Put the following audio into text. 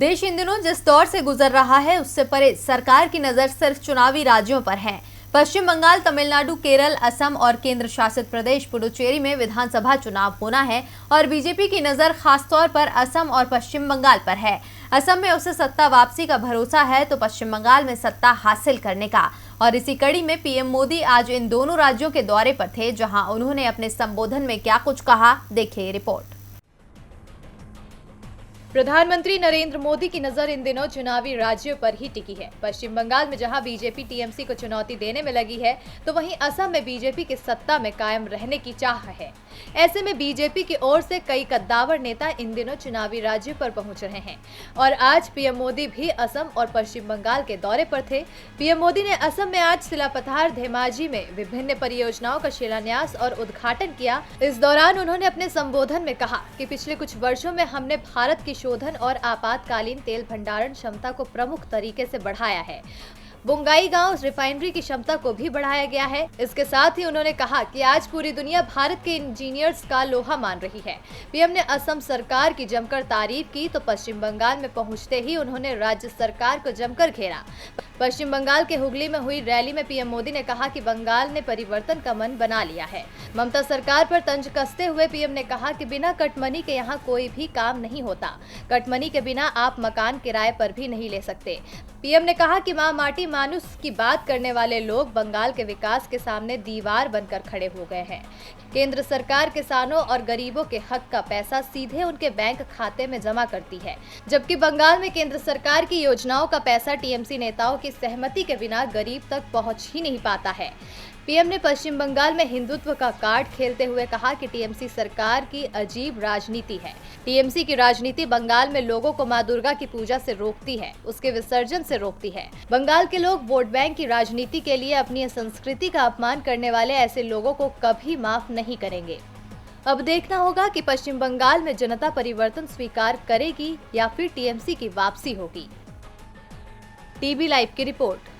देश इन दिनों जिस दौर से गुजर रहा है उससे परे सरकार की नजर सिर्फ चुनावी राज्यों पर है। पश्चिम बंगाल, तमिलनाडु, केरल, असम और केंद्र शासित प्रदेश पुडुचेरी में विधानसभा चुनाव होना है और बीजेपी की नजर खासतौर पर असम और पश्चिम बंगाल पर है। असम में उसे सत्ता वापसी का भरोसा है तो पश्चिम बंगाल में सत्ता हासिल करने का। और इसी कड़ी में पीएम मोदी आज इन दोनों राज्यों के दौरे पर थे, जहां उन्होंने अपने संबोधन में क्या कुछ कहा, देखिए रिपोर्ट। प्रधानमंत्री नरेंद्र मोदी की नजर इन दिनों चुनावी राज्यों पर ही टिकी है। पश्चिम बंगाल में जहां बीजेपी टीएमसी को चुनौती देने में लगी है, तो वहीं असम में बीजेपी की सत्ता में कायम रहने की चाह है। ऐसे में बीजेपी की ओर से कई कद्दावर नेता इन दिनों चुनावी राज्यों पर पहुंच रहे हैं और आज पीएम मोदी भी असम और पश्चिम बंगाल के दौरे पर थे। पीएम मोदी ने असम में आज सिलापथार धेमाजी में विभिन्न परियोजनाओं का शिलान्यास और उद्घाटन किया। इस दौरान उन्होंने अपने संबोधन में कहा कि पिछले कुछ वर्षों में हमने भारत की शोधन और आपातकालीन तेल भंडारण क्षमता को प्रमुख तरीके से बढ़ाया है। बोंगाईगांव रिफाइनरी की क्षमता को भी बढ़ाया गया है। इसके साथ ही उन्होंने कहा कि आज पूरी दुनिया भारत के इंजीनियर्स का लोहा मान रही है। पीएम ने असम सरकार की जमकर तारीफ की तो पश्चिम बंगाल में पहुंचते ही उन्होंने राज्य सरकार को जमकर घेरा। पश्चिम बंगाल के हुगली में हुई रैली में पीएम मोदी ने कहा कि बंगाल ने परिवर्तन का मन बना लिया है। ममता सरकार पर तंज कसते हुए पीएम ने कहा कि बिना कटमनी के यहाँ कोई भी काम नहीं होता। कटमनी के बिना आप मकान किराए पर भी नहीं ले सकते। पीएम ने कहा कि माँ माटी मानुस की बात करने वाले लोग बंगाल के विकास के सामने दीवार बनकर खड़े हो गए हैं। केंद्र सरकार किसानों और गरीबों के हक का पैसा सीधे उनके बैंक खाते में जमा करती है, जबकि बंगाल में केंद्र सरकार की योजनाओं का पैसा टीएमसी नेताओं की सहमति के बिना गरीब तक पहुंच ही नहीं पाता है। पीएम ने पश्चिम बंगाल में हिंदुत्व का कार्ड खेलते हुए कहा कि टीएमसी सरकार की अजीब राजनीति है। टीएमसी की राजनीति बंगाल में लोगों को मां दुर्गा की पूजा से रोकती है, उसके विसर्जन से रोकती है। बंगाल के लोग वोट बैंक की राजनीति के लिए अपनी संस्कृति का अपमान करने वाले ऐसे लोगों को कभी माफ नहीं करेंगे। अब देखना होगा कि पश्चिम बंगाल में जनता परिवर्तन स्वीकार करेगी या फिर टीएमसी की वापसी होगी। टीवी लाइव की रिपोर्ट।